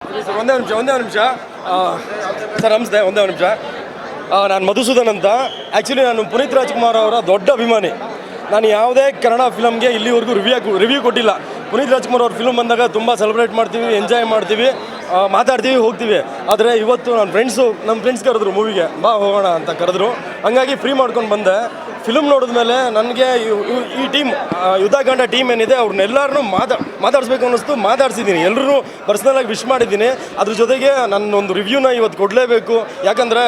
Sir ಒಂದೇ ನಿಮಿಷ sir ನಮಸ್ತೆ. ಒಂದೇ ನಿಮಿಷ. ನಾನು ಮಧುಸೂದನ್ ಅಂತ. ಆ್ಯಕ್ಚುಲಿ ನಾನು ಪುನೀತ್ ರಾಜ್ಕುಮಾರ್ ಅವರ ದೊಡ್ಡ ಅಭಿಮಾನಿ. ನಾನು ಯಾವುದೇ ಕನ್ನಡ ಫಿಲಮ್ಗೆ ಇಲ್ಲಿವರೆಗೂ ರಿವ್ಯೂ ಕೊಟ್ಟಿಲ್ಲ. ಪುನೀತ್ ರಾಜ್ಕುಮಾರ್ ಅವ್ರ ಫಿಲ್ಮ್ ಬಂದಾಗ ತುಂಬ ಸೆಲೆಬ್ರೇಟ್ ಮಾಡ್ತೀವಿ, ಎಂಜಾಯ್ ಮಾಡ್ತೀವಿ, ಮಾತಾಡ್ತೀವಿ, ಹೋಗ್ತೀವಿ. ಆದರೆ ಇವತ್ತು ನಮ್ಮ ಫ್ರೆಂಡ್ಸ್ ಕರೆದ್ರು ಮೂವಿಗೆ ಬಾ ಹೋಗೋಣ ಅಂತ ಕರೆದ್ರು. ಹಂಗಾಗಿ ಫ್ರೀ ಮಾಡ್ಕೊಂಡು ಬಂದೆ. ಫಿಲ್ಮ್ ನೋಡಿದ್ಮೇಲೆ ನನಗೆ ಈ ಟೀಮ್ ಯುದ್ಧಕಾಂಡ ಟೀಮ್ ಏನಿದೆ ಅವ್ರನ್ನೆಲ್ಲರನ್ನೂ ಮಾತಾಡಿಸ್ಬೇಕು ಅನ್ನಿಸ್ತು. ಮಾತಾಡ್ಸಿದ್ದೀನಿ, ಎಲ್ಲರೂ ಪರ್ಸ್ನಲಾಗಿ ವಿಶ್ ಮಾಡಿದ್ದೀನಿ. ಅದ್ರ ಜೊತೆಗೆ ನನ್ನ ಒಂದು ರಿವ್ಯೂನ ಇವತ್ತು ಕೊಡಲೇಬೇಕು. ಯಾಕಂದರೆ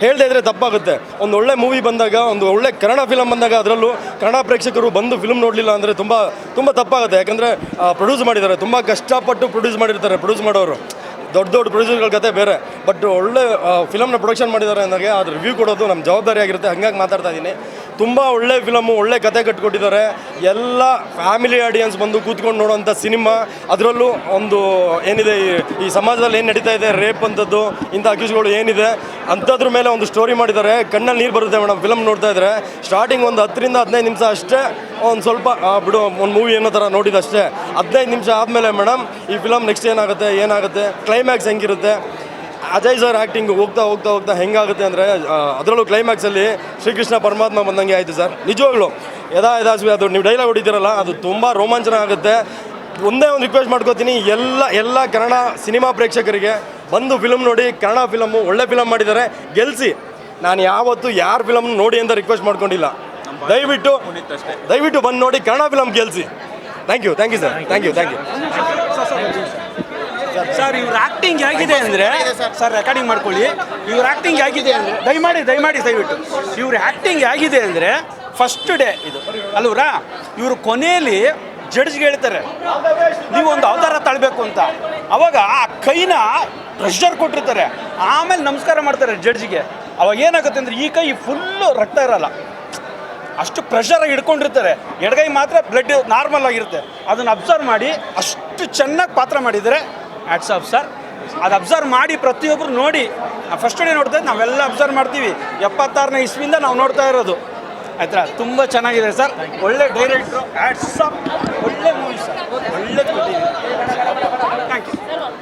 ಹೇಳದೇ ಇದ್ದರೆ ತಪ್ಪಾಗುತ್ತೆ. ಒಂದು ಒಳ್ಳೆ ಮೂವಿ ಬಂದಾಗ, ಒಂದು ಒಳ್ಳೆ ಕನ್ನಡ ಫಿಲಮ್ ಬಂದಾಗ, ಅದರಲ್ಲೂ ಕನ್ನಡ ಪ್ರೇಕ್ಷಕರು ಬಂದು ಫಿಲ್ಮ್ ನೋಡಲಿಲ್ಲ ಅಂದರೆ ತುಂಬ ತಪ್ಪಾಗುತ್ತೆ. ಯಾಕಂದರೆ ಪ್ರೊಡ್ಯೂಸ್ ಮಾಡಿದ್ದಾರೆ, ತುಂಬ ಕಷ್ಟಪಟ್ಟು ಪ್ರೊಡ್ಯೂಸ್ ಮಾಡಿರ್ತಾರೆ. ಪ್ರೊಡ್ಯೂಸ್ ಮಾಡೋರು ದೊಡ್ಡ ಪ್ರೊಡ್ಯೂಸರ್ಗಳ ಕತೆ ಬೇರೆ. ಬಟ್ ಒಳ್ಳೆ ಫಿಲಮ್ನ ಪ್ರೊಡಕ್ಷನ್ ಮಾಡಿದ್ದಾರೆ ಅಂದಾಗ ಅದು ರಿವ್ಯೂ ಕೊಡೋದು ನಮ್ಮ ಜವಾಬ್ದಾರಿ ಆಗಿರುತ್ತೆ. ಹಂಗಾಗಿ ಮಾತಾಡ್ತಾ ಇದ್ದೀನಿ. ತುಂಬ ಒಳ್ಳೆ ಫಿಲಮು, ಒಳ್ಳೆ ಕತೆ ಕಟ್ಕೊಟ್ಟಿದ್ದಾರೆ. ಎಲ್ಲ ಫ್ಯಾಮಿಲಿ ಆಡಿಯನ್ಸ್ ಬಂದು ಕೂತ್ಕೊಂಡು ನೋಡೋವಂಥ ಸಿನಿಮಾ. ಅದರಲ್ಲೂ ಒಂದು ಏನಿದೆ ಈ ಸಮಾಜದಲ್ಲಿ ಏನು ನಡೀತಾ ಇದೆ, ರೇಪ್ ಅಂಥದ್ದು, ಇಂಥ ಅಕ್ಯೂಸ್ಗಳು ಏನಿದೆ ಅಂಥದ್ರ ಮೇಲೆ ಒಂದು ಸ್ಟೋರಿ ಮಾಡಿದ್ದಾರೆ. ಕಣ್ಣಲ್ಲಿ ನೀರು ಬರುತ್ತೆ ಮೇಡಮ್ ಫಿಲಮ್ ನೋಡ್ತಾ ಇದ್ದರೆ. ಸ್ಟಾರ್ಟಿಂಗ್ ಒಂದು 10 ರಿಂದ 15 ನಿಮಿಷ ಅಷ್ಟೇ ಒಂದು ಸ್ವಲ್ಪ ಬಿಡು, ಒಂದು ಮೂವಿ ಅನ್ನೋ ಥರ ನೋಡಿದಷ್ಟೇ. 15 ನಿಮಿಷ ಆದಮೇಲೆ ಮೇಡಮ್ ಈ ಫಿಲಮ್ ನೆಕ್ಸ್ಟ್ ಏನಾಗುತ್ತೆ, ಕ್ಲೈಮ್ಯಾಕ್ಸ್ ಹೆಂಗಿರುತ್ತೆ, ಅಜಯ್ ಸರ್ ಆ್ಯಕ್ಟಿಂಗ್ ಹೋಗ್ತಾ ಹೆಂಗಾಗುತ್ತೆ ಅಂದರೆ, ಅದರಲ್ಲೂ ಕ್ಲೈಮ್ಯಾಕ್ಸಲ್ಲಿ ಶ್ರೀಕೃಷ್ಣ ಪರಮಾತ್ಮ ಬಂದಂಗೆ ಆಯಿತು ಸರ್. ನಿಜವಾಗ್ಲೂ ಯದಾಸ್ವಿ ಅದು ನೀವು ಡೈಲಾಗ್ ಹೊಡಿತೀರಲ್ಲ, ಅದು ತುಂಬ ರೋಮಾಂಚನ ಆಗುತ್ತೆ. ಒಂದೇ ಒಂದು ರಿಕ್ವೆಸ್ಟ್ ಮಾಡ್ಕೋತೀನಿ, ಎಲ್ಲ ಕನ್ನಡ ಸಿನಿಮಾ ಪ್ರೇಕ್ಷಕರಿಗೆ ಬಂದು ಫಿಲಮ್ ನೋಡಿ. ಕನ್ನಡ ಫಿಲಮು ಒಳ್ಳೆ ಫಿಲಮ್ ಮಾಡಿದ್ದಾರೆ, ಗೆಲ್ಲಿಸಿ. ನಾನು ಯಾವತ್ತೂ ಯಾರ ಫಿಲಮ್ ನೋಡಿ ಅಂತ ರಿಕ್ವೆಸ್ಟ್ ಮಾಡ್ಕೊಂಡಿಲ್ಲ. ದಯವಿಟ್ಟು ಬಂದು ನೋಡಿ, ಕನ್ನಡ ಫಿಲಮ್ ಗೆಲ್ಲಿಸಿ. Thank you sir. Thank you. Sir ಇವ್ರ ಆ್ಯಕ್ಟಿಂಗ್ ಹೇಗಿದೆ ಅಂದರೆ, ಸರ್ ರೆಕಾರ್ಡಿಂಗ್ ಮಾಡ್ಕೊಳ್ಳಿ. ಇವ್ರ ಆ್ಯಕ್ಟಿಂಗ್ ಹೇಗಿದೆ ಅಂದರೆ, ದಯವಿಟ್ಟು ಇವ್ರ ಆ್ಯಕ್ಟಿಂಗ್ ಹೇಗಿದೆ ಅಂದರೆ, ಫಸ್ಟ್ ಡೇ ಇದು ಅಲ್ವರಾ, ಇವರು ಕೊನೆಯಲ್ಲಿ ಜಡ್ಜ್ಗೆ ಹೇಳ್ತಾರೆ ನೀವು ಒಂದು ಅವತಾರ ತಾಳಬೇಕು ಅಂತ. ಅವಾಗ ಆ ಕೈನ ಪ್ರೆಷರ್ ಕೊಟ್ಟಿರ್ತಾರೆ, ಆಮೇಲೆ ನಮಸ್ಕಾರ ಮಾಡ್ತಾರೆ ಜಡ್ಜ್ಗೆ. ಅವಾಗ ಏನಾಗುತ್ತೆ ಅಂದರೆ, ಈ ಕೈ ಫುಲ್ಲು ರಕ್ತ ಇರಲ್ಲ, ಅಷ್ಟು ಪ್ರೆಷರಾಗಿ ಹಿಡ್ಕೊಂಡಿರ್ತಾರೆ. ಎಡಗೈ ಮಾತ್ರ ಬ್ಲಡ್ ನಾರ್ಮಲ್ ಆಗಿರುತ್ತೆ. ಅದನ್ನು ಅಬ್ಸರ್ವ್ ಮಾಡಿ ಅಷ್ಟು ಚೆನ್ನಾಗಿ ಪಾತ್ರ ಮಾಡಿದರೆ ಹ್ಯಾಟ್ಸ್ ಆಫ್ ಸರ್. ಅದು ಅಬ್ಸರ್ವ್ ಮಾಡಿ ಪ್ರತಿಯೊಬ್ಬರು ನೋಡಿ. ಫಸ್ಟ್ ಡೇ ನೋಡ್ತಾ ನಾವೆಲ್ಲ ಅಬ್ಸರ್ವ್ ಮಾಡ್ತೀವಿ. 76ನೇ ಇಸ್ವಿಯಿಂದ ನಾವು ನೋಡ್ತಾ ಇರೋದು ಆಯ್ತಾ. ತುಂಬ ಚೆನ್ನಾಗಿದೆ ಸರ್, ಒಳ್ಳೆ ಡೈರೆಕ್ಟ್ರು, ಹ್ಯಾಟ್ಸ್ ಆಫ್. ಒಳ್ಳೆ ಮೂವಿ ಸರ್, ಒಳ್ಳೆ ಕೊಟ್ಟಿದ್ದೀವಿ.